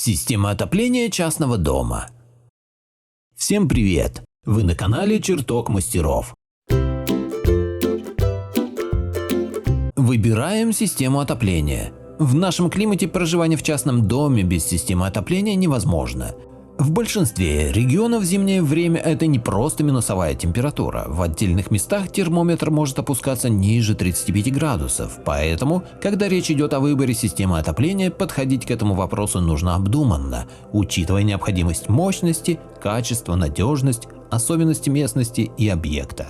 Система отопления частного дома. Всем привет! Вы на канале Чертог Мастеров. Выбираем систему отопления. В нашем климате проживание в частном доме без системы отопления невозможно. В большинстве регионов в зимнее время это не просто минусовая температура. В отдельных местах термометр может опускаться ниже 35 градусов. Поэтому, когда речь идет о выборе системы отопления, подходить к этому вопросу нужно обдуманно, учитывая необходимость мощности, качество, надежность, особенности местности и объекта.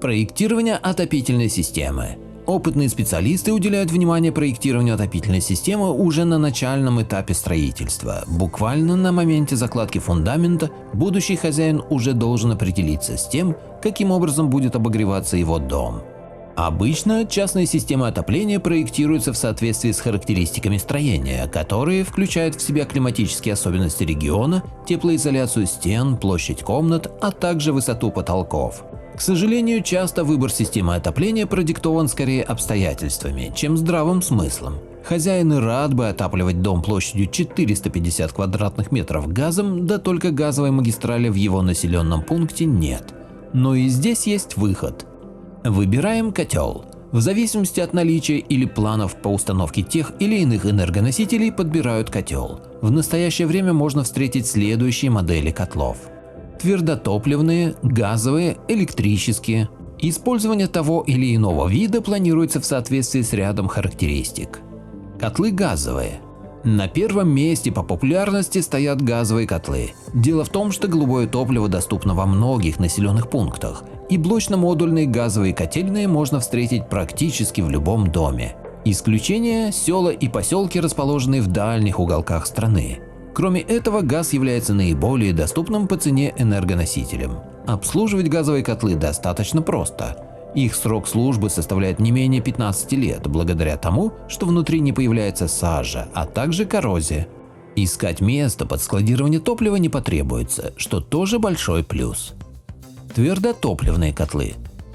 Проектирование отопительной системы. Опытные специалисты уделяют внимание проектированию отопительной системы уже на начальном этапе строительства. Буквально на моменте закладки фундамента будущий хозяин уже должен определиться с тем, каким образом будет обогреваться его дом. Обычно частные системы отопления проектируются в соответствии с характеристиками строения, которые включают в себя климатические особенности региона, теплоизоляцию стен, площадь комнат, а также высоту потолков. К сожалению, часто выбор системы отопления продиктован скорее обстоятельствами, чем здравым смыслом. Хозяин и рад бы отапливать дом площадью 450 квадратных метров газом, да только газовой магистрали в его населенном пункте нет. Но и здесь есть выход. Выбираем котел. В зависимости от наличия или планов по установке тех или иных энергоносителей подбирают котел. В настоящее время можно встретить следующие модели котлов. Твердотопливные, газовые, электрические. Использование того или иного вида планируется в соответствии с рядом характеристик. Котлы газовые. На первом месте по популярности стоят газовые котлы. Дело в том, что голубое топливо доступно во многих населенных пунктах, и блочно-модульные газовые котельные можно встретить практически в любом доме. Исключение – села и поселки, расположенные в дальних уголках страны. Кроме этого, газ является наиболее доступным по цене энергоносителем. Обслуживать газовые котлы достаточно просто. Их срок службы составляет не менее 15 лет, благодаря тому, что внутри не появляется сажа, а также коррозия. Искать место под складирование топлива не потребуется, что тоже большой плюс. Твердотопливные котлы.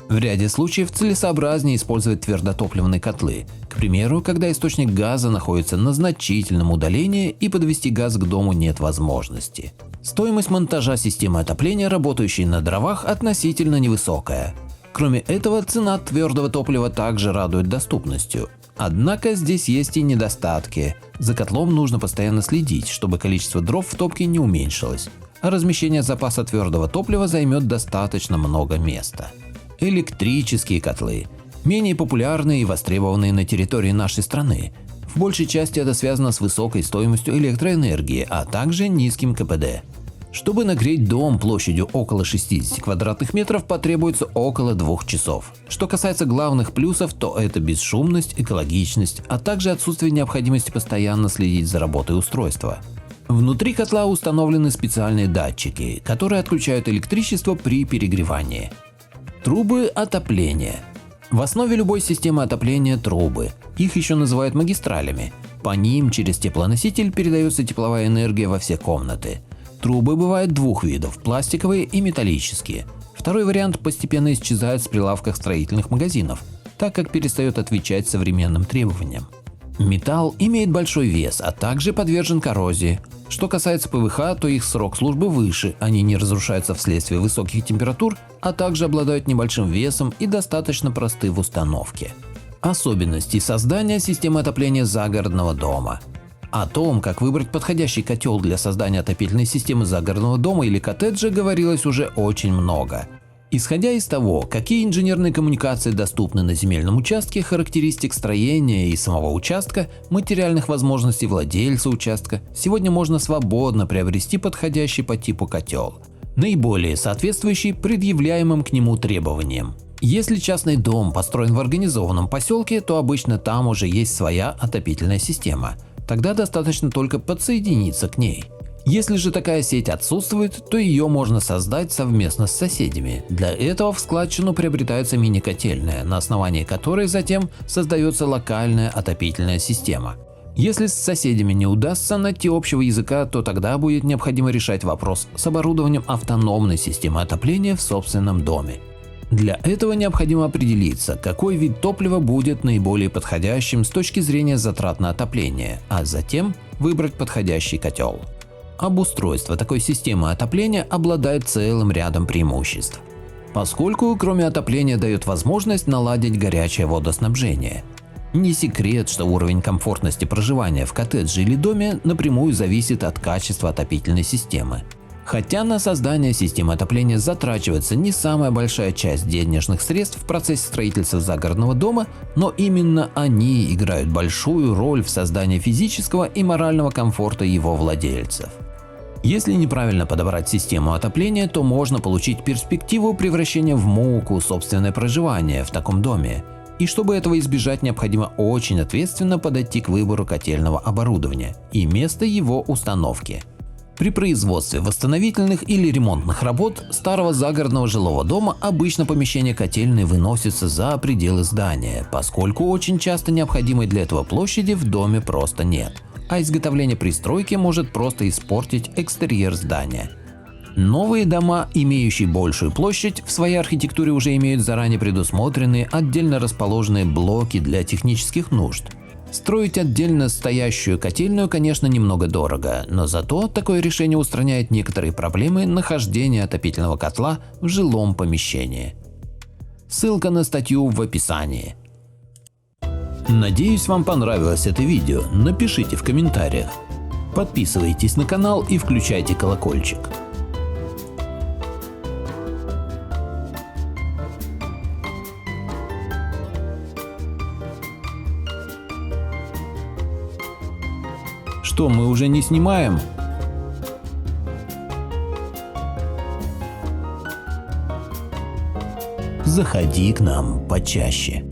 В ряде случаев целесообразнее использовать твердотопливные котлы. К примеру, когда источник газа находится на значительном удалении и подвести газ к дому нет возможности. Стоимость монтажа системы отопления, работающей на дровах, относительно невысокая. Кроме этого, цена твердого топлива также радует доступностью. Однако здесь есть и недостатки. За котлом нужно постоянно следить, чтобы количество дров в топке не уменьшилось, а размещение запаса твердого топлива займет достаточно много места. Электрические котлы. Менее популярные и востребованные на территории нашей страны. В большей части это связано с высокой стоимостью электроэнергии, а также низким КПД. Чтобы нагреть дом площадью около 60 квадратных метров, потребуется около 2 часов. Что касается главных плюсов, то это бесшумность, экологичность, а также отсутствие необходимости постоянно следить за работой устройства. Внутри котла установлены специальные датчики, которые отключают электричество при перегревании. Трубы отопления. В основе любой системы отопления трубы. Их еще называют магистралями. По ним через теплоноситель передается тепловая энергия во все комнаты. Трубы бывают двух видов – пластиковые и металлические. Второй вариант постепенно исчезает с прилавков строительных магазинов, так как перестает отвечать современным требованиям. Металл имеет большой вес, а также подвержен коррозии. Что касается ПВХ, то их срок службы выше, они не разрушаются вследствие высоких температур, а также обладают небольшим весом и достаточно просты в установке. Особенности создания системы отопления загородного дома. О том, как выбрать подходящий котел для создания отопительной системы загородного дома или коттеджа, говорилось уже очень много. Исходя из того, какие инженерные коммуникации доступны на земельном участке, характеристик строения и самого участка, материальных возможностей владельца участка, сегодня можно свободно приобрести подходящий по типу котел, наиболее соответствующий предъявляемым к нему требованиям. Если частный дом построен в организованном поселке, то обычно там уже есть своя отопительная система. Тогда достаточно только подсоединиться к ней. Если же такая сеть отсутствует, то ее можно создать совместно с соседями. Для этого в складчину приобретается мини-котельная, на основании которой затем создается локальная отопительная система. Если с соседями не удастся найти общего языка, то тогда будет необходимо решать вопрос с оборудованием автономной системы отопления в собственном доме. Для этого необходимо определиться, какой вид топлива будет наиболее подходящим с точки зрения затрат на отопление, а затем выбрать подходящий котел. Обустройство такой системы отопления обладает целым рядом преимуществ, поскольку кроме отопления дает возможность наладить горячее водоснабжение. Не секрет, что уровень комфортности проживания в коттедже или доме напрямую зависит от качества отопительной системы. Хотя на создание системы отопления затрачивается не самая большая часть денежных средств в процессе строительства загородного дома, но именно они играют большую роль в создании физического и морального комфорта его владельцев. Если неправильно подобрать систему отопления, то можно получить перспективу превращения в муку собственное проживание в таком доме. И чтобы этого избежать, необходимо очень ответственно подойти к выбору котельного оборудования и места его установки. При производстве восстановительных или ремонтных работ старого загородного жилого дома обычно помещение котельной выносится за пределы здания, поскольку очень часто необходимой для этого площади в доме просто нет, а изготовление пристройки может просто испортить экстерьер здания. Новые дома, имеющие большую площадь, в своей архитектуре уже имеют заранее предусмотренные отдельно расположенные блоки для технических нужд. Строить отдельно стоящую котельную, конечно, немного дорого, но зато такое решение устраняет некоторые проблемы нахождения отопительного котла в жилом помещении. Ссылка на статью в описании. Надеюсь, вам понравилось это видео. Напишите в комментариях. Подписывайтесь на канал и включайте колокольчик. Что, мы уже не снимаем? Заходи к нам почаще.